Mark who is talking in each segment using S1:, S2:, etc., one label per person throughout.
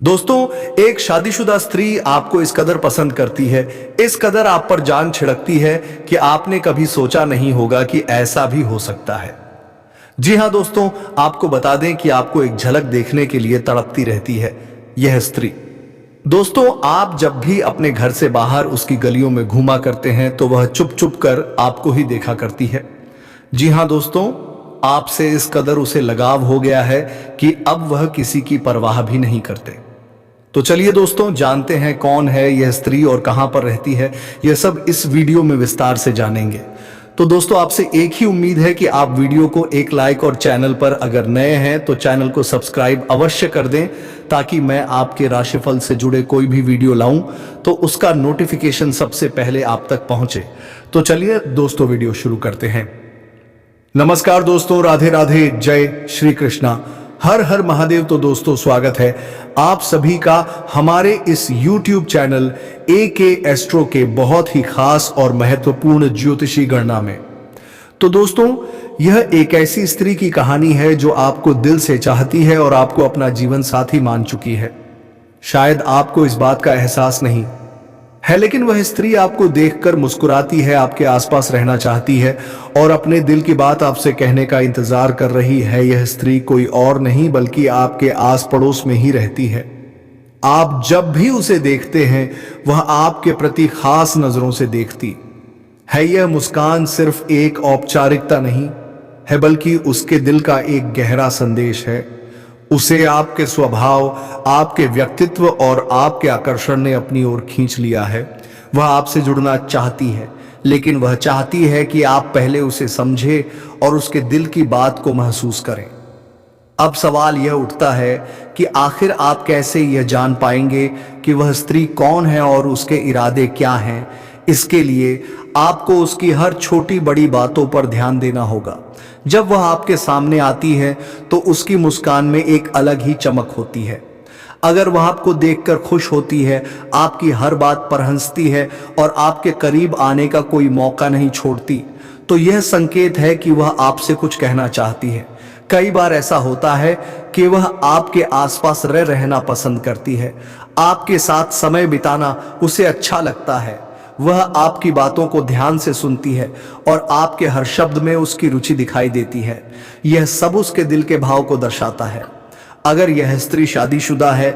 S1: दोस्तों, एक शादीशुदा स्त्री आपको इस कदर पसंद करती है, इस कदर आप पर जान छिड़कती है कि आपने कभी सोचा नहीं होगा कि ऐसा भी हो सकता है। जी हां दोस्तों, आपको बता दें कि आपको एक झलक देखने के लिए तड़पती रहती है यह स्त्री। दोस्तों, आप जब भी अपने घर से बाहर उसकी गलियों में घूमा करते हैं तो वह चुप चुप कर आपको ही देखा करती है। जी हां दोस्तों, आपसे इस कदर उसे लगाव हो गया है कि अब वह किसी की परवाह भी नहीं करते। तो चलिए दोस्तों, जानते हैं कौन है यह स्त्री और कहां पर रहती है। यह सब इस वीडियो में विस्तार से जानेंगे। तो दोस्तों, आपसे एक ही उम्मीद है कि आप वीडियो को एक लाइक और चैनल पर अगर नए हैं तो चैनल को सब्सक्राइब अवश्य कर दें, ताकि मैं आपके राशिफल से जुड़े कोई भी वीडियो लाऊं तो उसका नोटिफिकेशन सबसे पहले आप तक पहुंचे। तो चलिए दोस्तों, वीडियो शुरू करते हैं। नमस्कार दोस्तों, राधे राधे, जय श्री कृष्णा, हर हर महादेव। तो दोस्तों, स्वागत है आप सभी का हमारे इस YouTube चैनल AK एस्ट्रो के बहुत ही खास और महत्वपूर्ण ज्योतिषी गणना में। तो दोस्तों, यह एक ऐसी स्त्री की कहानी है जो आपको दिल से चाहती है और आपको अपना जीवन साथी मान चुकी है। शायद आपको इस बात का एहसास नहीं है, लेकिन वह स्त्री आपको देखकर मुस्कुराती है, आपके आसपास रहना चाहती है और अपने दिल की बात आपसे कहने का इंतजार कर रही है। यह स्त्री कोई और नहीं बल्कि आपके आस पड़ोस में ही रहती है। आप जब भी उसे देखते हैं वह आपके प्रति खास नजरों से देखती है। यह मुस्कान सिर्फ एक औपचारिकता नहीं है बल्कि उसके दिल का एक गहरा संदेश है। उसे आपके स्वभाव, आपके व्यक्तित्व और आपके आकर्षण ने अपनी ओर खींच लिया है। वह आपसे जुड़ना चाहती है, लेकिन वह चाहती है कि आप पहले उसे समझे और उसके दिल की बात को महसूस करें। अब सवाल यह उठता है कि आखिर आप कैसे यह जान पाएंगे कि वह स्त्री कौन है और उसके इरादे क्या हैं। इसके लिए आपको उसकी हर छोटी बड़ी बातों पर ध्यान देना होगा। जब वह आपके सामने आती है तो उसकी मुस्कान में एक अलग ही चमक होती है। अगर वह आपको देखकर खुश होती है, आपकी हर बात पर हंसती है और आपके करीब आने का कोई मौका नहीं छोड़ती, तो यह संकेत है कि वह आपसे कुछ कहना चाहती है। कई बार ऐसा होता है कि वह आपके आसपास रहना पसंद करती है, आपके साथ समय बिताना उसे अच्छा लगता है। वह आपकी बातों को ध्यान से सुनती है और आपके हर शब्द में उसकी रुचि दिखाई देती है। यह सब उसके दिल के भाव को दर्शाता है। अगर यह स्त्री शादीशुदा है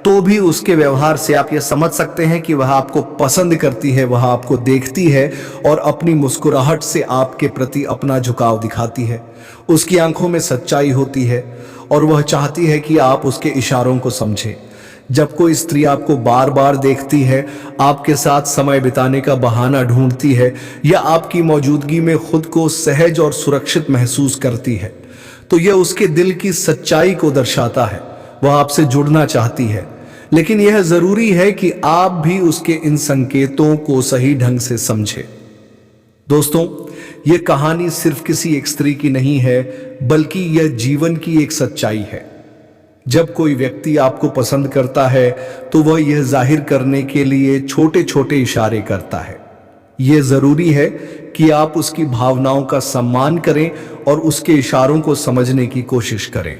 S1: तो भी उसके व्यवहार से आप यह समझ सकते हैं कि वह आपको पसंद करती है। वह आपको देखती है और अपनी मुस्कुराहट से आपके प्रति अपना झुकाव दिखाती है। उसकी आंखों में सच्चाई होती है और वह चाहती है कि आप उसके इशारों को समझें। जब कोई स्त्री आपको बार बार देखती है, आपके साथ समय बिताने का बहाना ढूंढती है या आपकी मौजूदगी में खुद को सहज और सुरक्षित महसूस करती है, तो यह उसके दिल की सच्चाई को दर्शाता है। वह आपसे जुड़ना चाहती है, लेकिन यह जरूरी है कि आप भी उसके इन संकेतों को सही ढंग से समझें। दोस्तों, यह कहानी सिर्फ किसी एक स्त्री की नहीं है, बल्कि यह जीवन की एक सच्चाई है। जब कोई व्यक्ति आपको पसंद करता है तो वह यह जाहिर करने के लिए छोटे छोटे इशारे करता है। यह जरूरी है कि आप उसकी भावनाओं का सम्मान करें और उसके इशारों को समझने की कोशिश करें।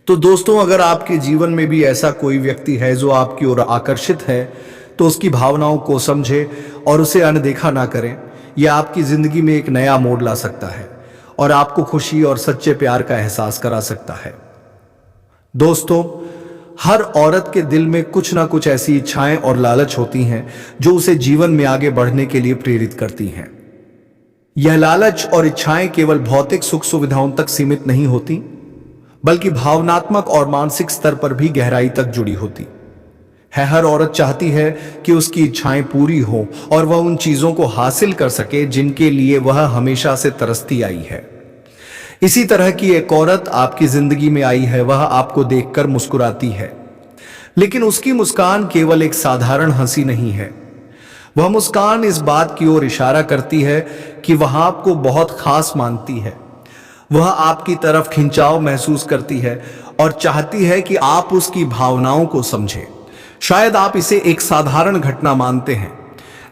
S1: तो दोस्तों, अगर आपके जीवन में भी ऐसा कोई व्यक्ति है जो आपकी ओर आकर्षित है, तो उसकी भावनाओं को समझें और उसे अनदेखा ना करें। यह आपकी जिंदगी में एक नया मोड़ ला सकता है और आपको खुशी और सच्चे प्यार का एहसास करा सकता है। दोस्तों, हर औरत के दिल में कुछ ना कुछ ऐसी इच्छाएं और लालच होती हैं जो उसे जीवन में आगे बढ़ने के लिए प्रेरित करती हैं। यह लालच और इच्छाएं केवल भौतिक सुख सुविधाओं तक सीमित नहीं होती, बल्कि भावनात्मक और मानसिक स्तर पर भी गहराई तक जुड़ी होती है। हर औरत चाहती है कि उसकी इच्छाएं पूरी हों और वह उन चीजों को हासिल कर सके जिनके लिए वह हमेशा से तरसती आई है। इसी तरह की एक औरत आपकी जिंदगी में आई है। वह आपको देखकर मुस्कुराती है, लेकिन उसकी मुस्कान केवल एक साधारण हंसी नहीं है। वह मुस्कान इस बात की ओर इशारा करती है कि वह आपको बहुत खास मानती है। वह आपकी तरफ खिंचाव महसूस करती है और चाहती है कि आप उसकी भावनाओं को समझें। शायद आप इसे एक साधारण घटना मानते हैं,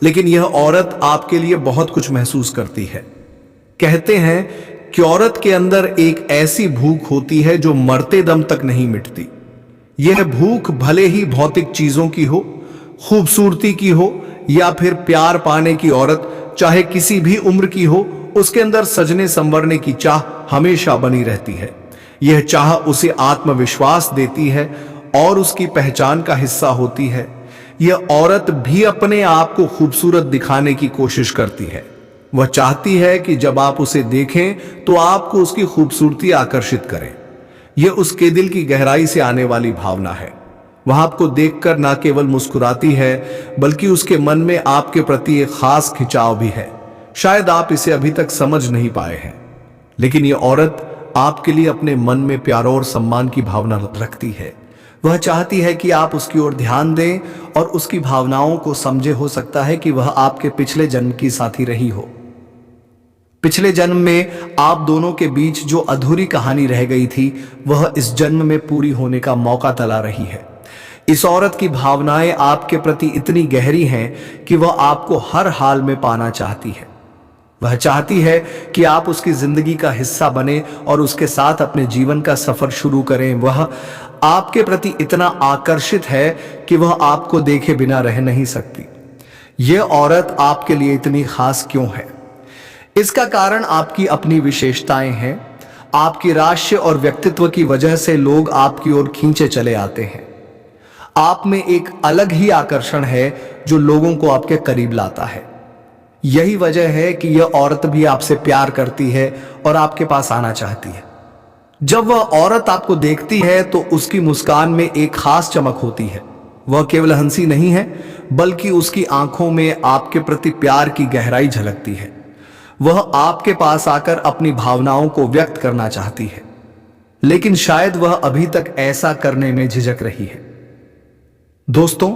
S1: लेकिन यह औरत आपके लिए बहुत कुछ महसूस करती है। कहते हैं कि औरत के अंदर एक ऐसी भूख होती है जो मरते दम तक नहीं मिटती। यह भूख भले ही भौतिक चीजों की हो, खूबसूरती की हो या फिर प्यार पाने की औरत चाहे किसी भी उम्र की हो, उसके अंदर सजने संवरने की चाह हमेशा बनी रहती है। यह चाह उसे आत्मविश्वास देती है और उसकी पहचान का हिस्सा होती है। यह औरत भी अपने आप को खूबसूरत दिखाने की कोशिश करती है। वह चाहती है कि जब आप उसे देखें तो आपको उसकी खूबसूरती आकर्षित करे। यह उसके दिल की गहराई से आने वाली भावना है। वह आपको देखकर न केवल मुस्कुराती है बल्कि उसके मन में आपके प्रति एक खास खिंचाव भी है। शायद आप इसे अभी तक समझ नहीं पाए हैं, लेकिन यह औरत आपके लिए अपने मन में प्यार और सम्मान की भावना रखती है। वह चाहती है कि आप उसकी ओर ध्यान दें और उसकी भावनाओं को समझे। हो सकता है कि वह आपके पिछले जन्म की साथी रही हो। पिछले जन्म में आप दोनों के बीच जो अधूरी कहानी रह गई थी, वह इस जन्म में पूरी होने का मौका तला रही है। इस औरत की भावनाएं आपके प्रति इतनी गहरी हैं कि वह आपको हर हाल में पाना चाहती है। वह चाहती है कि आप उसकी जिंदगी का हिस्सा बने और उसके साथ अपने जीवन का सफर शुरू करें। वह आपके प्रति इतना आकर्षित है कि वह आपको देखे बिना रह नहीं सकती। यह औरत आपके लिए इतनी खास क्यों है? इसका कारण आपकी अपनी विशेषताएं हैं। आपकी राशि और व्यक्तित्व की वजह से लोग आपकी ओर खींचे चले आते हैं। आप में एक अलग ही आकर्षण है जो लोगों को आपके करीब लाता है। यही वजह है कि यह औरत भी आपसे प्यार करती है और आपके पास आना चाहती है। जब वह औरत आपको देखती है तो उसकी मुस्कान में एक खास चमक होती है। वह केवल हंसी नहीं है बल्कि उसकी आंखों में आपके प्रति प्यार की गहराई झलकती है। वह आपके पास आकर अपनी भावनाओं को व्यक्त करना चाहती है, लेकिन शायद वह अभी तक ऐसा करने में झिझक रही है। दोस्तों,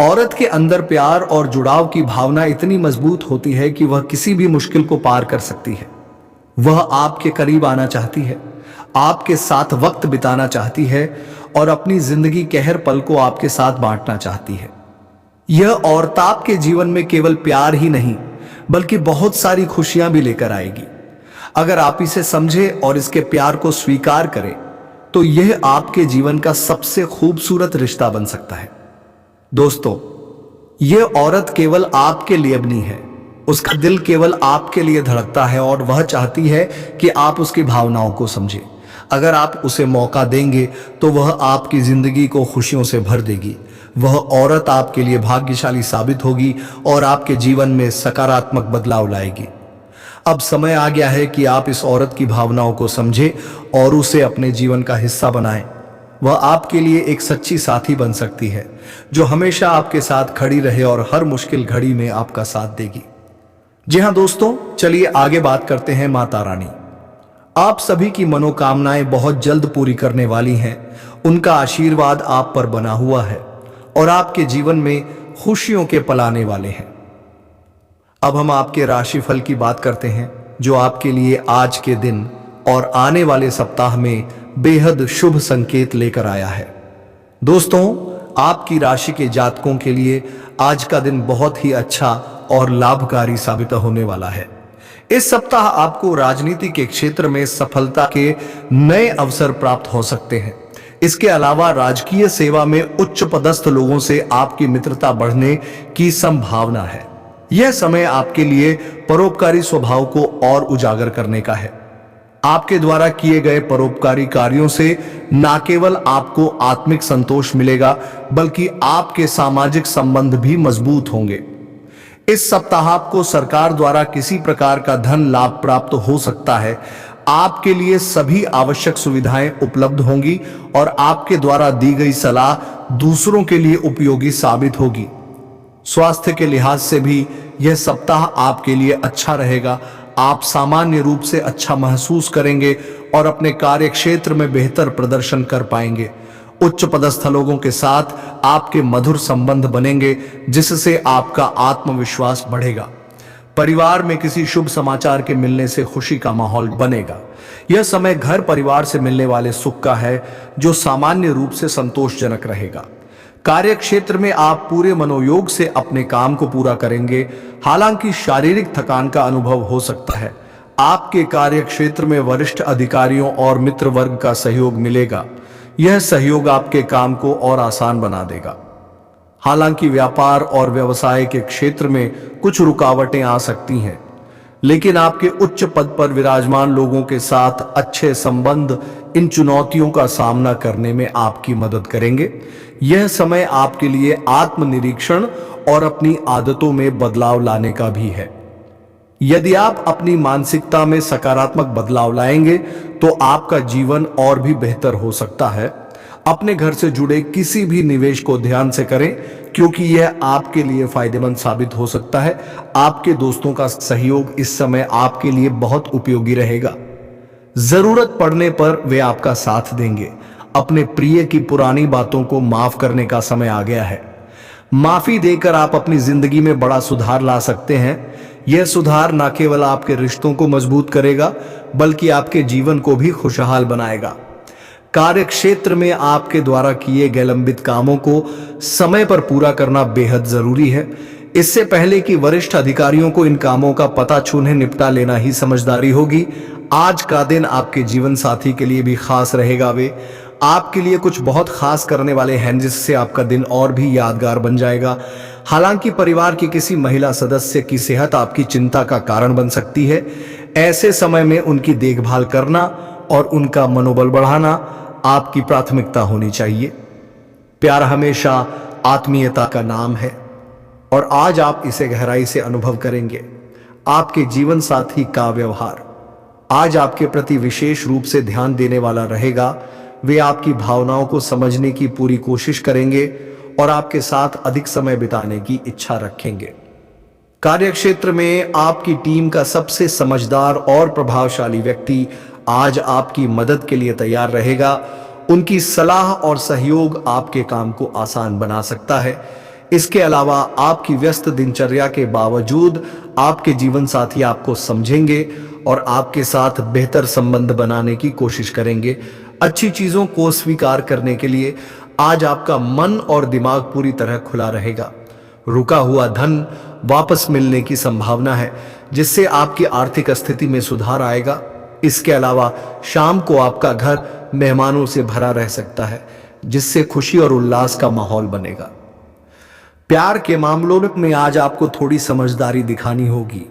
S1: औरत के अंदर प्यार और जुड़ाव की भावना इतनी मजबूत होती है कि वह किसी भी मुश्किल को पार कर सकती है। वह आपके करीब आना चाहती है, आपके साथ वक्त बिताना चाहती है और अपनी जिंदगी के हर पल को आपके साथ बांटना चाहती है। यह औरत आपके जीवन में केवल प्यार ही नहीं बल्कि बहुत सारी खुशियां भी लेकर आएगी। अगर आप इसे समझे और इसके प्यार को स्वीकार करें तो यह आपके जीवन का सबसे खूबसूरत रिश्ता बन सकता है। दोस्तों, यह औरत केवल आपके लिए नहीं है, उसका दिल केवल आपके लिए धड़कता है और वह चाहती है कि आप उसकी भावनाओं को समझें। अगर आप उसे मौका देंगे तो वह आपकी जिंदगी को खुशियों से भर देगी। वह औरत आपके लिए भाग्यशाली साबित होगी और आपके जीवन में सकारात्मक बदलाव लाएगी। अब समय आ गया है कि आप इस औरत की भावनाओं को समझें और उसे अपने जीवन का हिस्सा बनाएं। वह आपके लिए एक सच्ची साथी बन सकती है जो हमेशा आपके साथ खड़ी रहे और हर मुश्किल घड़ी में आपका साथ देगी। जी हाँ दोस्तों, चलिए आगे बात करते हैं माता रानी। आप सभी की मनोकामनाएं बहुत जल्द पूरी करने वाली हैं। उनका आशीर्वाद आप पर बना हुआ है और आपके जीवन में खुशियों के पल आने वाले हैं। अब हम आपके राशिफल की बात करते हैं जो आपके लिए आज के दिन और आने वाले सप्ताह में बेहद शुभ संकेत लेकर आया है। दोस्तों, आपकी राशि के जातकों के लिए आज का दिन बहुत ही अच्छा और लाभकारी साबित होने वाला है। इस सप्ताह आपको राजनीति के क्षेत्र में सफलता के नए अवसर प्राप्त हो सकते हैं। इसके अलावा राजकीय सेवा में उच्च पदस्थ लोगों से आपकी मित्रता बढ़ने की संभावना है। यह समय आपके लिए परोपकारी स्वभाव को और उजागर करने का है। आपके द्वारा किए गए परोपकारी कार्यों से न केवल आपको आत्मिक संतोष मिलेगा बल्कि आपके सामाजिक संबंध भी मजबूत होंगे। इस सप्ताह आपको सरकार द्वारा किसी प्रकार का धन लाभ प्राप्त हो सकता है। आपके लिए सभी आवश्यक सुविधाएं उपलब्ध होंगी और आपके द्वारा दी गई सलाह दूसरों के लिए उपयोगी साबित होगी। स्वास्थ्य के लिहाज से भी यह सप्ताह आपके लिए अच्छा रहेगा। आप सामान्य रूप से अच्छा महसूस करेंगे और अपने कार्य क्षेत्र में बेहतर प्रदर्शन कर पाएंगे। उच्च पदस्थ लोगों के साथ आपके मधुर संबंध बनेंगे जिससे आपका आत्मविश्वास बढ़ेगा। परिवार में किसी शुभ समाचार के मिलने से खुशी का माहौल बनेगा। यह समय घर परिवार से मिलने वाले सुख का है जो सामान्य रूप से संतोषजनक रहेगा। कार्य क्षेत्र में आप पूरे मनोयोग से अपने काम को पूरा करेंगे। हालांकि शारीरिक थकान का अनुभव हो सकता है। आपके कार्य क्षेत्र में वरिष्ठ अधिकारियों और मित्र वर्ग का सहयोग मिलेगा। यह सहयोग आपके काम को और आसान बना देगा। हालांकि व्यापार और व्यवसाय के क्षेत्र में कुछ रुकावटें आ सकती हैं, लेकिन आपके उच्च पद पर विराजमान लोगों के साथ अच्छे संबंध इन चुनौतियों का सामना करने में आपकी मदद करेंगे। यह समय आपके लिए आत्मनिरीक्षण और अपनी आदतों में बदलाव लाने का भी है। यदि आप अपनी मानसिकता में सकारात्मक बदलाव लाएंगे तो आपका जीवन और भी बेहतर हो सकता है। अपने घर से जुड़े किसी भी निवेश को ध्यान से करें, क्योंकि यह आपके लिए फायदेमंद साबित हो सकता है। आपके दोस्तों का सहयोग इस समय आपके लिए बहुत उपयोगी रहेगा। जरूरत पड़ने पर वे आपका साथ देंगे। अपने प्रिय की पुरानी बातों को माफ करने का समय आ गया है। माफी देकर आप अपनी जिंदगी में बड़ा सुधार ला सकते हैं। यह सुधार न केवल आपके रिश्तों को मजबूत करेगा, बल्कि आपके जीवन को भी खुशहाल बनाएगा। कार्य क्षेत्र में आपके द्वारा किए गए लंबित कामों को समय पर पूरा करना बेहद जरूरी है। इससे पहले कि वरिष्ठ अधिकारियों को इन कामों का पता छूने निपटा लेना ही समझदारी होगी। आज का दिन आपके जीवन साथी के लिए भी खास रहेगा। वे आपके लिए कुछ बहुत खास करने वाले हैं, जिससे आपका दिन और भी यादगार बन जाएगा। हालांकि परिवार की किसी महिला सदस्य की सेहत आपकी चिंता का कारण बन सकती है। ऐसे समय में उनकी देखभाल करना और उनका मनोबल बढ़ाना आपकी प्राथमिकता होनी चाहिए। प्यार हमेशा आत्मीयता का नाम है और आज आप इसे गहराई से अनुभव करेंगे। आपके जीवन साथी का व्यवहार आज आपके प्रति विशेष रूप से ध्यान देने वाला रहेगा। वे आपकी भावनाओं को समझने की पूरी कोशिश करेंगे और आपके साथ अधिक समय बिताने की इच्छा रखेंगे। कार्यक्षेत्र में आपकी टीम का सबसे समझदार और प्रभावशाली व्यक्ति आज आपकी मदद के लिए तैयार रहेगा। उनकी सलाह और सहयोग आपके काम को आसान बना सकता है। इसके अलावा आपकी व्यस्त दिनचर्या के बावजूद आपके जीवन साथी आपको समझेंगे और आपके साथ बेहतर संबंध बनाने की कोशिश करेंगे। अच्छी चीजों को स्वीकार करने के लिए आज आपका मन और दिमाग पूरी तरह खुला रहेगा। रुका हुआ धन वापस मिलने की संभावना है, जिससे आपकी आर्थिक स्थिति में सुधार आएगा। इसके अलावा शाम को आपका घर मेहमानों से भरा रह सकता है, जिससे खुशी और उल्लास का माहौल बनेगा। प्यार के मामलों में आज आपको थोड़ी समझदारी दिखानी होगी।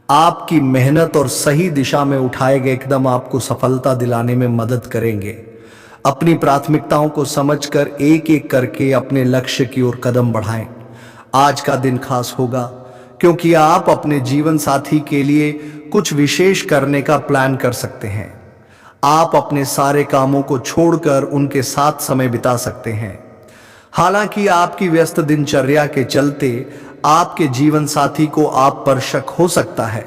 S1: आपकी मेहनत और सही दिशा में उठाए गए कदम आपको सफलता दिलाने में मदद करेंगे। अपनी प्राथमिकताओं को समझकर एक एक करके अपने लक्ष्य की ओर कदम बढ़ाएं। आज का दिन खास होगा, क्योंकि आप अपने जीवन साथी के लिए कुछ विशेष करने का प्लान कर सकते हैं। आप अपने सारे कामों को छोड़कर उनके साथ समय बिता सकते हैं। हालांकि आपकी व्यस्त दिनचर्या के चलते आपके जीवन साथी को आप पर शक हो सकता है,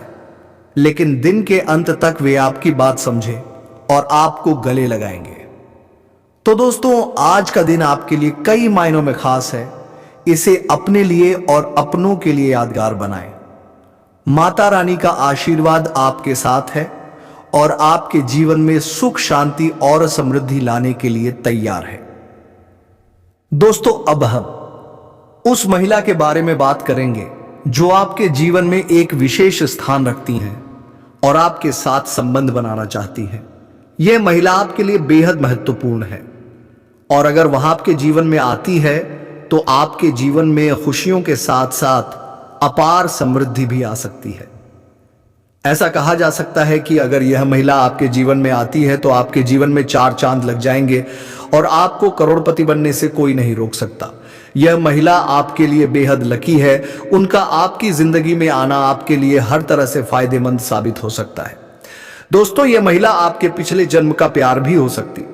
S1: लेकिन दिन के अंत तक वे आपकी बात समझे और आपको गले लगाएंगे। तो दोस्तों, आज का दिन आपके लिए कई मायनों में खास है। इसे अपने लिए और अपनों के लिए यादगार बनाएं। माता रानी का आशीर्वाद आपके साथ है और आपके जीवन में सुख, शांति और समृद्धि लाने के लिए तैयार है। दोस्तों, अब हम उस महिला के बारे में बात करेंगे जो आपके जीवन में एक विशेष स्थान रखती हैं और आपके साथ संबंध बनाना चाहती हैं। यह महिला आपके लिए बेहद महत्वपूर्ण है और अगर वह आपके जीवन में आती है तो आपके जीवन में खुशियों के साथ साथ अपार समृद्धि भी आ सकती है। ऐसा कहा जा सकता है कि अगर यह महिला आपके जीवन में आती है तो आपके जीवन में 4 चांद लग जाएंगे और आपको करोड़पति बनने से कोई नहीं रोक सकता। यह महिला आपके लिए बेहद लकी है। उनका आपकी जिंदगी में आना आपके लिए हर तरह से फायदेमंद साबित हो सकता है। दोस्तों, यह महिला आपके पिछले जन्म का प्यार भी हो सकती।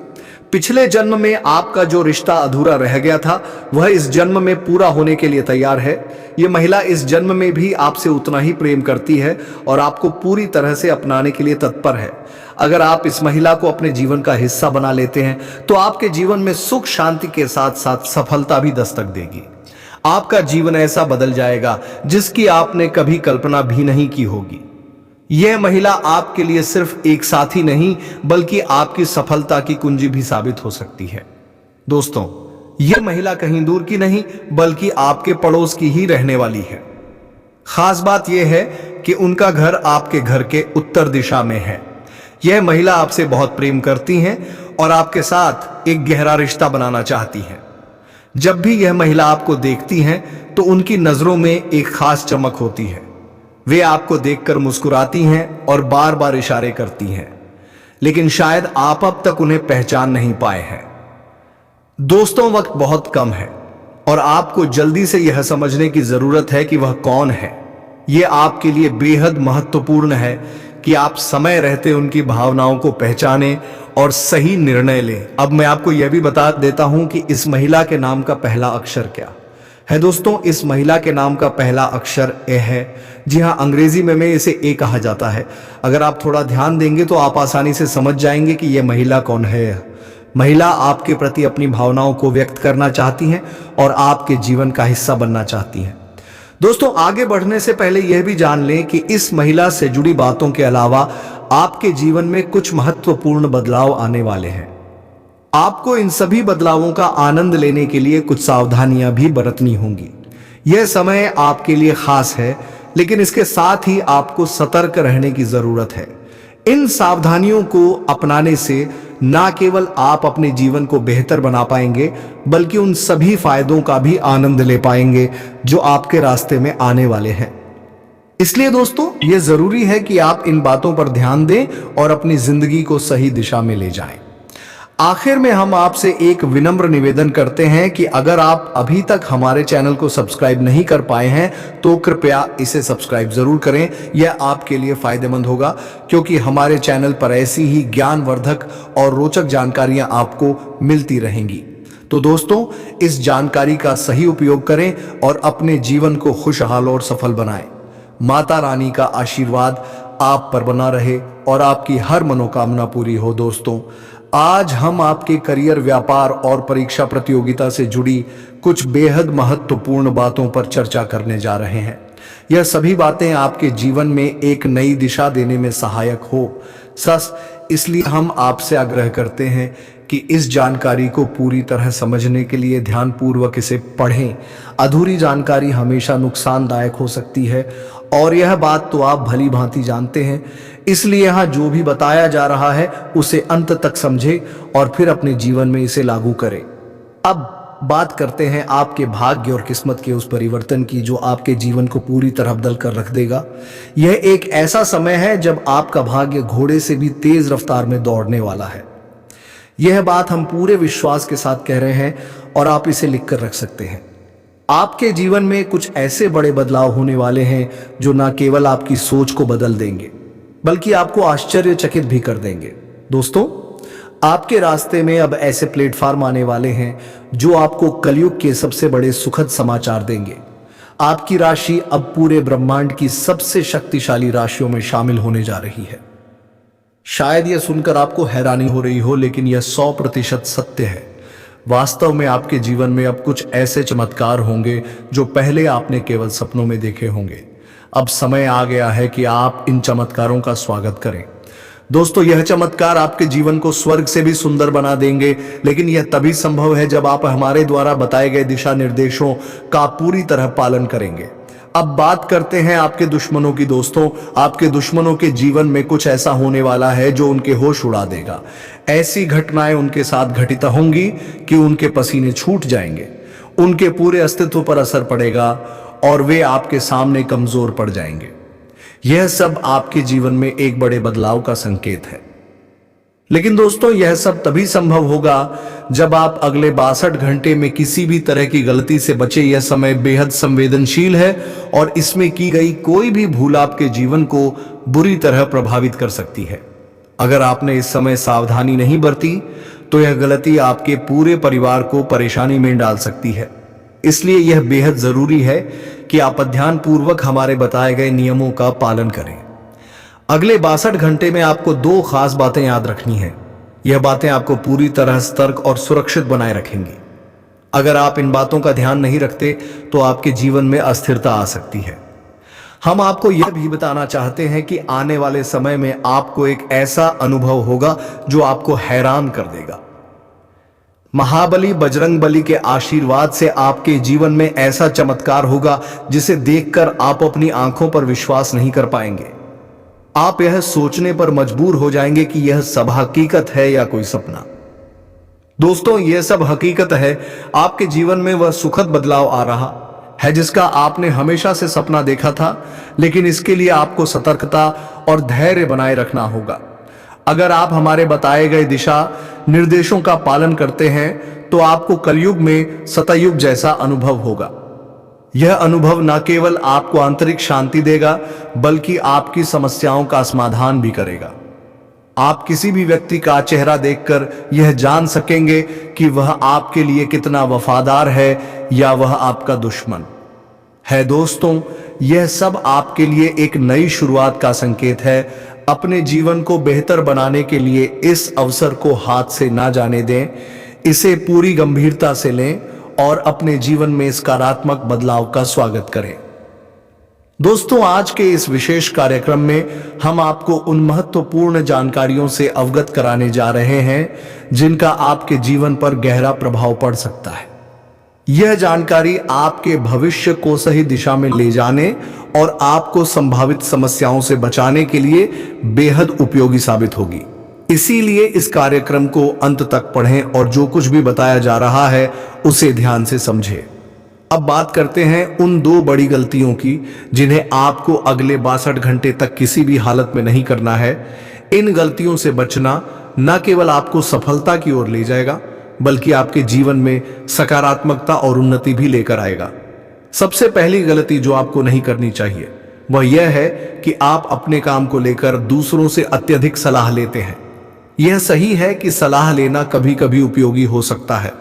S1: पिछले जन्म में आपका जो रिश्ता अधूरा रह गया था, वह इस जन्म में पूरा होने के लिए तैयार है। यह महिला इस जन्म में भी आपसे उतना ही प्रेम करती है और आपको पूरी तरह से अपनाने के लिए तत्पर है। अगर आप इस महिला को अपने जीवन का हिस्सा बना लेते हैं तो आपके जीवन में सुख, शांति के साथ साथ सफलता भी दस्तक देगी। आपका जीवन ऐसा बदल जाएगा जिसकी आपने कभी कल्पना भी नहीं की होगी। यह महिला आपके लिए सिर्फ एक साथी नहीं, बल्कि आपकी सफलता की कुंजी भी साबित हो सकती है। दोस्तों, यह महिला कहीं दूर की नहीं, बल्कि आपके पड़ोस की ही रहने वाली है। खास बात यह है कि उनका घर आपके घर के उत्तर दिशा में है। यह महिला आपसे बहुत प्रेम करती हैं। और आपके साथ एक गहरा रिश्ता बनाना चाहती हैं। जब भी यह महिला आपको देखती हैं तो उनकी नजरों में एक खास चमक होती है। वे आपको देखकर मुस्कुराती हैं और बार बार इशारे करती हैं, लेकिन शायद आप अब तक उन्हें पहचान नहीं पाए हैं। दोस्तों, वक्त बहुत कम है और आपको जल्दी से यह समझने की जरूरत है कि वह कौन है। यह आपके लिए बेहद महत्वपूर्ण है कि आप समय रहते उनकी भावनाओं को पहचानें और सही निर्णय लें। अब मैं आपको यह भी बता देता हूं कि इस महिला के नाम का पहला अक्षर क्या है। दोस्तों, इस महिला के नाम का पहला अक्षर ए है। जी हां, अंग्रेजी में इसे ए कहा जाता है। अगर आप थोड़ा ध्यान देंगे तो आप आसानी से समझ जाएंगे कि यह महिला कौन है। महिला आपके प्रति अपनी भावनाओं को व्यक्त करना चाहती हैं और आपके जीवन का हिस्सा बनना चाहती हैं। दोस्तों, आगे बढ़ने से पहले यह भी जान लें कि इस महिला से जुड़ी बातों के अलावा आपके जीवन में कुछ महत्वपूर्ण बदलाव आने वाले हैं। आपको इन सभी बदलावों का आनंद लेने के लिए कुछ सावधानियां भी बरतनी होंगी। यह समय आपके लिए खास है, लेकिन इसके साथ ही आपको सतर्क रहने की जरूरत है। इन सावधानियों को अपनाने से ना केवल आप अपने जीवन को बेहतर बना पाएंगे, बल्कि उन सभी फायदों का भी आनंद ले पाएंगे जो आपके रास्ते में आने वाले हैं। इसलिए दोस्तों, यह जरूरी है कि आप इन बातों पर ध्यान दें और अपनी जिंदगी को सही दिशा में ले जाएं। आखिर में हम आपसे एक विनम्र निवेदन करते हैं कि अगर आप अभी तक हमारे चैनल को सब्सक्राइब नहीं कर पाए हैं तो कृपया इसे सब्सक्राइब जरूर करें। यह आपके लिए फायदेमंद होगा, क्योंकि हमारे चैनल पर ऐसी ही ज्ञानवर्धक और रोचक जानकारियां आपको मिलती रहेंगी। तो दोस्तों, इस जानकारी का सही उपयोग करें और अपने जीवन को खुशहाल और सफल बनाएं। माता रानी का आशीर्वाद आप पर बना रहे और आपकी हर मनोकामना पूरी हो। दोस्तों, आज हम आपके करियर, व्यापार और परीक्षा प्रतियोगिता से जुड़ी कुछ बेहद महत्वपूर्ण बातों पर चर्चा करने जा रहे हैं। यह सभी बातें आपके जीवन में एक नई दिशा देने में सहायक हो। इसलिए हम आपसे आग्रह करते हैं कि इस जानकारी को पूरी तरह समझने के लिए ध्यानपूर्वक इसे पढ़ें। अधूरी जानकारी हमेशा नुकसानदायक हो सकती है और यह बात तो आप भली भांति जानते हैं। इसलिए यहाँ जो भी बताया जा रहा है उसे अंत तक समझें और फिर अपने जीवन में इसे लागू करें। अब बात करते हैं आपके भाग्य और किस्मत के उस परिवर्तन की जो आपके जीवन को पूरी तरह बदल कर रख देगा। यह एक ऐसा समय है जब आपका भाग्य घोड़े से भी तेज रफ्तार में दौड़ने वाला है। यह बात हम पूरे विश्वास के साथ कह रहे हैं और आप इसे लिख कर रख सकते हैं। आपके जीवन में कुछ ऐसे बड़े बदलाव होने वाले हैं जो न केवल आपकी सोच को बदल देंगे, बल्कि आपको आश्चर्यचकित भी कर देंगे। दोस्तों, आपके रास्ते में अब ऐसे प्लेटफॉर्म आने वाले हैं जो आपको कलयुग के सबसे बड़े सुखद समाचार देंगे। आपकी राशि अब पूरे ब्रह्मांड की सबसे शक्तिशाली राशियों में शामिल होने जा रही है। शायद यह सुनकर आपको हैरानी हो रही हो, लेकिन यह 100% सत्य है। वास्तव में आपके जीवन में अब कुछ ऐसे चमत्कार होंगे जो पहले आपने केवल सपनों में देखे होंगे। अब समय आ गया है कि आप इन चमत्कारों का स्वागत करें। दोस्तों, यह चमत्कार आपके जीवन को स्वर्ग से भी सुंदर बना देंगे, लेकिन यह तभी संभव है जब आप हमारे द्वारा बताए गए दिशा निर्देशों का पूरी तरह पालन करेंगे। अब बात करते हैं आपके दुश्मनों की। दोस्तों, आपके दुश्मनों के जीवन में कुछ ऐसा होने वाला है जो उनके होश उड़ा देगा। ऐसी घटनाएं उनके साथ घटित होंगी कि उनके पसीने छूट जाएंगे, उनके पूरे अस्तित्व पर असर पड़ेगा और वे आपके सामने कमजोर पड़ जाएंगे। यह सब आपके जीवन में एक बड़े बदलाव का संकेत है। लेकिन दोस्तों, यह सब तभी संभव होगा जब आप अगले 62 घंटे में किसी भी तरह की गलती से बचे। यह समय बेहद संवेदनशील है और इसमें की गई कोई भी भूल आपके जीवन को बुरी तरह प्रभावित कर सकती है। अगर आपने इस समय सावधानी नहीं बरती तो यह गलती आपके पूरे परिवार को परेशानी में डाल सकती है। इसलिए यह बेहद जरूरी है कि आप ध्यानपूर्वक हमारे बताए गए नियमों का पालन करें। अगले 62 घंटे में आपको 2 खास बातें याद रखनी हैं। यह बातें आपको पूरी तरह सतर्क और सुरक्षित बनाए रखेंगी। अगर आप इन बातों का ध्यान नहीं रखते तो आपके जीवन में अस्थिरता आ सकती है। हम आपको यह भी बताना चाहते हैं कि आने वाले समय में आपको एक ऐसा अनुभव होगा जो आपको हैरान कर देगा। महाबली बजरंगबली के आशीर्वाद से आपके जीवन में ऐसा चमत्कार होगा जिसे देखकर आप अपनी आंखों पर विश्वास नहीं कर पाएंगे। आप यह सोचने पर मजबूर हो जाएंगे कि यह सब हकीकत है या कोई सपना। दोस्तों, यह सब हकीकत है। आपके जीवन में वह सुखद बदलाव आ रहा है जिसका आपने हमेशा से सपना देखा था, लेकिन इसके लिए आपको सतर्कता और धैर्य बनाए रखना होगा। अगर आप हमारे बताए गए दिशा निर्देशों का पालन करते हैं तो आपको कलयुग में सतयुग जैसा अनुभव होगा। यह अनुभव न केवल आपको आंतरिक शांति देगा बल्कि आपकी समस्याओं का समाधान भी करेगा। आप किसी भी व्यक्ति का चेहरा देखकर यह जान सकेंगे कि वह आपके लिए कितना वफादार है या वह आपका दुश्मन है। दोस्तों, यह सब आपके लिए एक नई शुरुआत का संकेत है। अपने जीवन को बेहतर बनाने के लिए इस अवसर को हाथ से ना जाने दें, इसे पूरी गंभीरता से लें और अपने जीवन में सकारात्मक बदलाव का स्वागत करें। दोस्तों, आज के इस विशेष कार्यक्रम में हम आपको उन महत्वपूर्ण जानकारियों से अवगत कराने जा रहे हैं जिनका आपके जीवन पर गहरा प्रभाव पड़ सकता है। यह जानकारी आपके भविष्य को सही दिशा में ले जाने और आपको संभावित समस्याओं से बचाने के लिए बेहद उपयोगी साबित होगी। इसीलिए इस कार्यक्रम को अंत तक पढ़ें और जो कुछ भी बताया जा रहा है उसे ध्यान से समझें। अब बात करते हैं उन दो बड़ी गलतियों की जिन्हें आपको अगले 62 घंटे तक किसी भी हालत में नहीं करना है। इन गलतियों से बचना न केवल आपको सफलता की ओर ले जाएगा बल्कि आपके जीवन में सकारात्मकता और उन्नति भी लेकर आएगा। सबसे पहली गलती जो आपको नहीं करनी चाहिए वह यह है कि आप अपने काम को लेकर दूसरों से अत्यधिक सलाह लेते हैं। यह सही है कि सलाह लेना कभी कभी उपयोगी हो सकता है,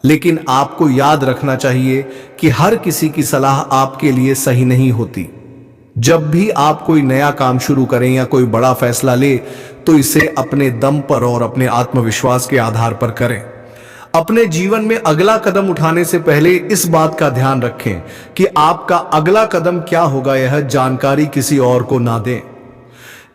S1: लेकिन आपको याद रखना चाहिए कि हर किसी की सलाह आपके लिए सही नहीं होती। जब भी आप कोई नया काम शुरू करें या कोई बड़ा फैसला ले तो इसे अपने दम पर और अपने आत्मविश्वास के आधार पर करें। अपने जीवन में अगला कदम उठाने से पहले इस बात का ध्यान रखें कि आपका अगला कदम क्या होगा। यह जानकारी किसी और को ना दें।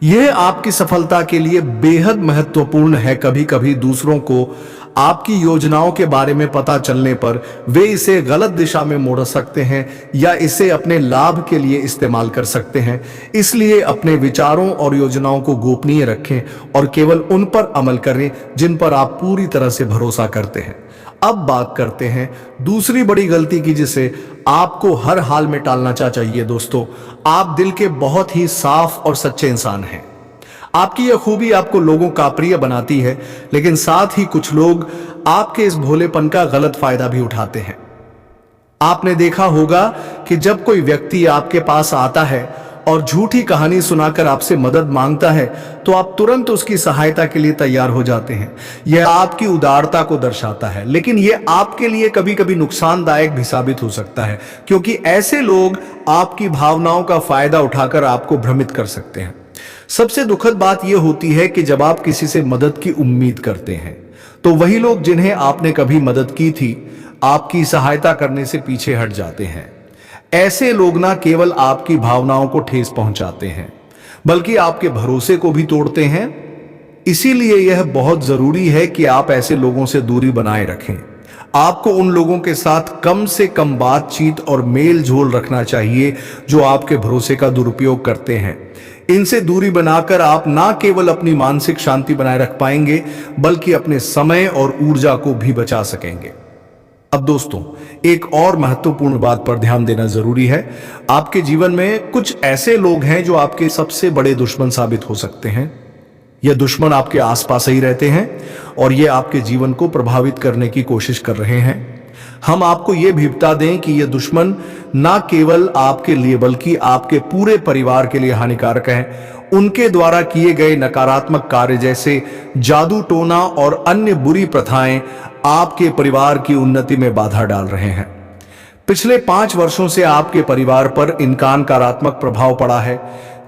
S1: यह आपकी सफलता के लिए बेहद महत्वपूर्ण है। कभी कभी दूसरों को आपकी योजनाओं के बारे में पता चलने पर वे इसे गलत दिशा में मोड़ सकते हैं या इसे अपने लाभ के लिए इस्तेमाल कर सकते हैं। इसलिए अपने विचारों और योजनाओं को गोपनीय रखें और केवल उन पर अमल करें जिन पर आप पूरी तरह से भरोसा करते हैं। अब बात करते हैं दूसरी बड़ी गलती की जिसे आपको हर हाल में टालना चाहिए। दोस्तों, आप दिल के बहुत ही साफ और सच्चे इंसान हैं। आपकी यह खूबी आपको लोगों का प्रिय बनाती है, लेकिन साथ ही कुछ लोग आपके इस भोलेपन का गलत फायदा भी उठाते हैं। आपने देखा होगा कि जब कोई व्यक्ति आपके पास आता है और झूठी कहानी सुनाकर आपसे मदद मांगता है तो आप तुरंत उसकी सहायता के लिए तैयार हो जाते हैं। यह आपकी उदारता को दर्शाता है, लेकिन यह आपके लिए कभी कभी नुकसानदायक भी साबित हो सकता है, क्योंकि ऐसे लोग आपकी भावनाओं का फायदा उठाकर आपको भ्रमित कर सकते हैं। सबसे दुखद बात यह होती है कि जब आप किसी से मदद की उम्मीद करते हैं तो वही लोग जिन्हें आपने कभी मदद की थी आपकी सहायता करने से पीछे हट जाते हैं। ऐसे लोग ना केवल आपकी भावनाओं को ठेस पहुंचाते हैं बल्कि आपके भरोसे को भी तोड़ते हैं। इसीलिए यह बहुत जरूरी है कि आप ऐसे लोगों से दूरी बनाए रखें। आपको उन लोगों के साथ कम से कम बातचीत और मेल जोल रखना चाहिए जो आपके भरोसे का दुरुपयोग करते हैं। इनसे दूरी बनाकर आप ना केवल अपनी मानसिक शांति बनाए रख पाएंगे बल्कि अपने समय और ऊर्जा को भी बचा सकेंगे। अब दोस्तों, एक और महत्वपूर्ण बात पर ध्यान देना जरूरी है। आपके जीवन में कुछ ऐसे लोग हैं जो आपके सबसे बड़े दुश्मन साबित हो सकते हैं। यह दुश्मन आपके आसपास ही रहते हैं और यह आपके जीवन को प्रभावित करने की कोशिश कर रहे हैं। हम आपको यह भी बता दें कि यह दुश्मन ना केवल आपके लिए बल्कि आपके पूरे परिवार के लिए हानिकारक हैं। उनके द्वारा किए गए नकारात्मक कार्य जैसे जादू टोना और अन्य बुरी प्रथाएं आपके परिवार की उन्नति में बाधा डाल रहे हैं। पिछले 5 वर्षों से आपके परिवार पर इनका नकारात्मक प्रभाव पड़ा है,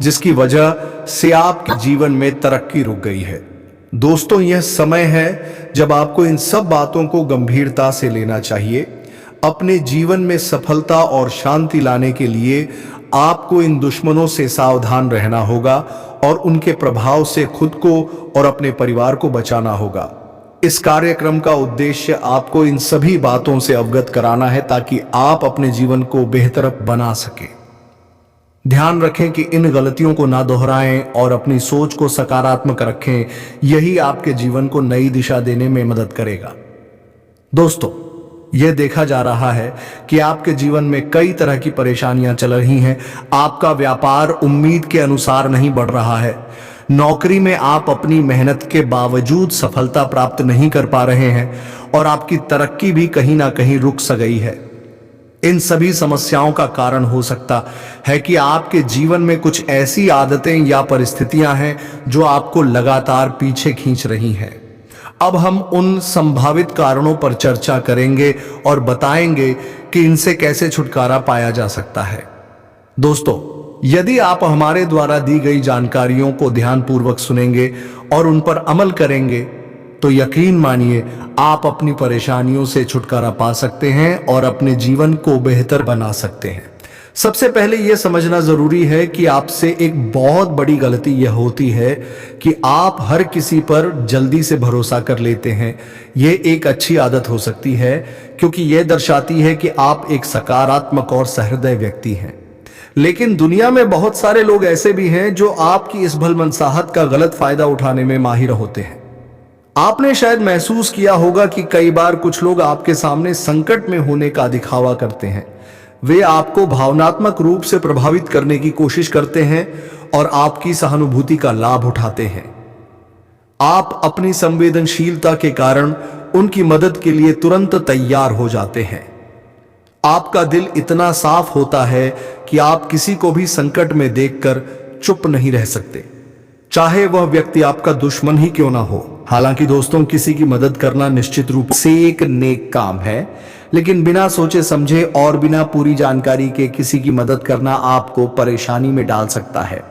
S1: जिसकी वजह से आपके जीवन में तरक्की रुक गई है। दोस्तों, यह समय है जब आपको इन सब बातों को गंभीरता से लेना चाहिए। अपने जीवन में सफलता और शांति लाने के लिए आपको इन दुश्मनों से सावधान रहना होगा और उनके प्रभाव से खुद को और अपने परिवार को बचाना होगा। इस कार्यक्रम का उद्देश्य आपको इन सभी बातों से अवगत कराना है ताकि आप अपने जीवन को बेहतर बना सकें। ध्यान रखें कि इन गलतियों को ना दोहराएं और अपनी सोच को सकारात्मक रखें। यही आपके जीवन को नई दिशा देने में मदद करेगा। दोस्तों, यह देखा जा रहा है कि आपके जीवन में कई तरह की परेशानियां चल रही हैं। आपका व्यापार उम्मीद के अनुसार नहीं बढ़ रहा है। नौकरी में आप अपनी मेहनत के बावजूद सफलता प्राप्त नहीं कर पा रहे हैं और आपकी तरक्की भी कहीं ना कहीं रुक सा गई है। इन सभी समस्याओं का कारण हो सकता है कि आपके जीवन में कुछ ऐसी आदतें या परिस्थितियां हैं जो आपको लगातार पीछे खींच रही हैं। अब हम उन संभावित कारणों पर चर्चा करेंगे और बताएंगे कि इनसे कैसे छुटकारा पाया जा सकता है। दोस्तों, यदि आप हमारे द्वारा दी गई जानकारियों को ध्यानपूर्वक सुनेंगे और उन पर अमल करेंगे तो यकीन मानिए आप अपनी परेशानियों से छुटकारा पा सकते हैं और अपने जीवन को बेहतर बना सकते हैं। सबसे पहले यह समझना जरूरी है कि आपसे एक बहुत बड़ी गलती यह होती है कि आप हर किसी पर जल्दी से भरोसा कर लेते हैं। यह एक अच्छी आदत हो सकती है क्योंकि यह दर्शाती है कि आप एक सकारात्मक और सहृदय व्यक्ति हैं। लेकिन दुनिया में बहुत सारे लोग ऐसे भी हैं जो आपकी इस भलमनसाहत का गलत फायदा उठाने में माहिर होते हैं। आपने शायद महसूस किया होगा कि कई बार कुछ लोग आपके सामने संकट में होने का दिखावा करते हैं। वे आपको भावनात्मक रूप से प्रभावित करने की कोशिश करते हैं और आपकी सहानुभूति का लाभ उठाते हैं। आप अपनी संवेदनशीलता के कारण उनकी मदद के लिए तुरंत तैयार हो जाते हैं। आपका दिल इतना साफ होता है कि आप किसी को भी संकट में देखकर चुप नहीं रह सकते, चाहे वह व्यक्ति आपका दुश्मन ही क्यों ना हो। हालांकि दोस्तों, किसी की मदद करना निश्चित रूप से एक नेक काम है, लेकिन बिना सोचे समझे और बिना पूरी जानकारी के किसी की मदद करना आपको परेशानी में डाल सकता है।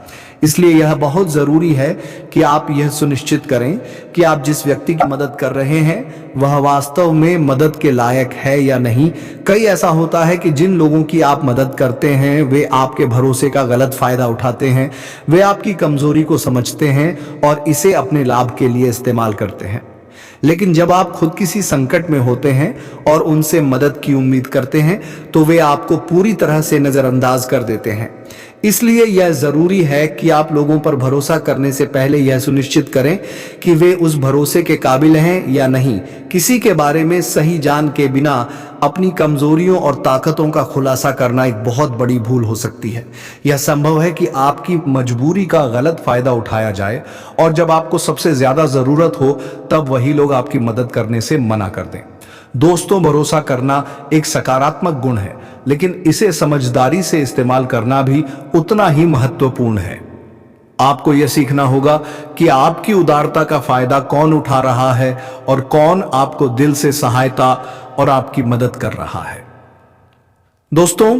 S1: इसलिए यह बहुत जरूरी है कि आप यह सुनिश्चित करें कि आप जिस व्यक्ति की मदद कर रहे हैं वह वास्तव में मदद के लायक है या नहीं। कई ऐसा होता है कि जिन लोगों की आप मदद करते हैं वे आपके भरोसे का गलत फायदा उठाते हैं। वे आपकी कमजोरी को समझते हैं और इसे अपने लाभ के लिए इस्तेमाल करते हैं। लेकिन जब आप खुद किसी संकट में होते हैं और उनसे मदद की उम्मीद करते हैं तो वे आपको पूरी तरह से नजरअंदाज कर देते हैं। इसलिए यह जरूरी है कि आप लोगों पर भरोसा करने से पहले यह सुनिश्चित करें कि वे उस भरोसे के काबिल हैं या नहीं। किसी के बारे में सही जान के बिना अपनी कमजोरियों और ताकतों का खुलासा करना एक बहुत बड़ी भूल हो सकती है। यह संभव है कि आपकी मजबूरी का गलत फायदा उठाया जाए और जब आपको सबसे ज्यादा जरूरत हो तब वही लोग आपकी मदद करने से मना कर दें। दोस्तों, भरोसा करना एक सकारात्मक गुण है, लेकिन इसे समझदारी से इस्तेमाल करना भी उतना ही महत्वपूर्ण है। आपको यह सीखना होगा कि आपकी उदारता का फायदा कौन उठा रहा है और कौन आपको दिल से सहायता और आपकी मदद कर रहा है। दोस्तों,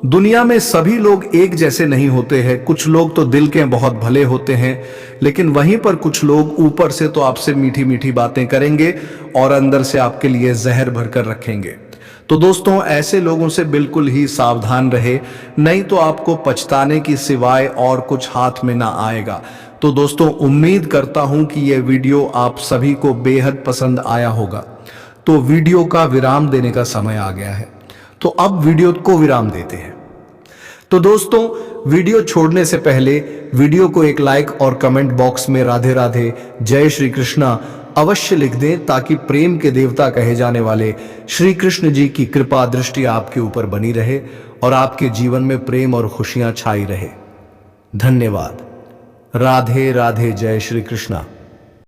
S1: दुनिया में सभी लोग एक जैसे नहीं होते हैं। कुछ लोग तो दिल के बहुत भले होते हैं, लेकिन वहीं पर कुछ लोग ऊपर से तो आपसे मीठी मीठी बातें करेंगे और अंदर से आपके लिए जहर भरकर रखेंगे। तो दोस्तों, ऐसे लोगों से बिल्कुल ही सावधान रहे, नहीं तो आपको पछताने की सिवाय और कुछ हाथ में ना आएगा। तो दोस्तों, उम्मीद करता हूं कि यह वीडियो आप सभी को बेहद पसंद आया होगा। तो वीडियो का विराम देने का समय आ गया है, तो अब वीडियो को विराम देते हैं। तो दोस्तों, वीडियो छोड़ने से पहले वीडियो को एक लाइक और कमेंट बॉक्स में राधे राधे जय श्री कृष्णा अवश्य लिख दें, ताकि प्रेम के देवता कहे जाने वाले श्री कृष्ण जी की कृपा दृष्टि आपके ऊपर बनी रहे और आपके जीवन में प्रेम और खुशियां छाई रहे। धन्यवाद। राधे राधे जय श्री कृष्णा।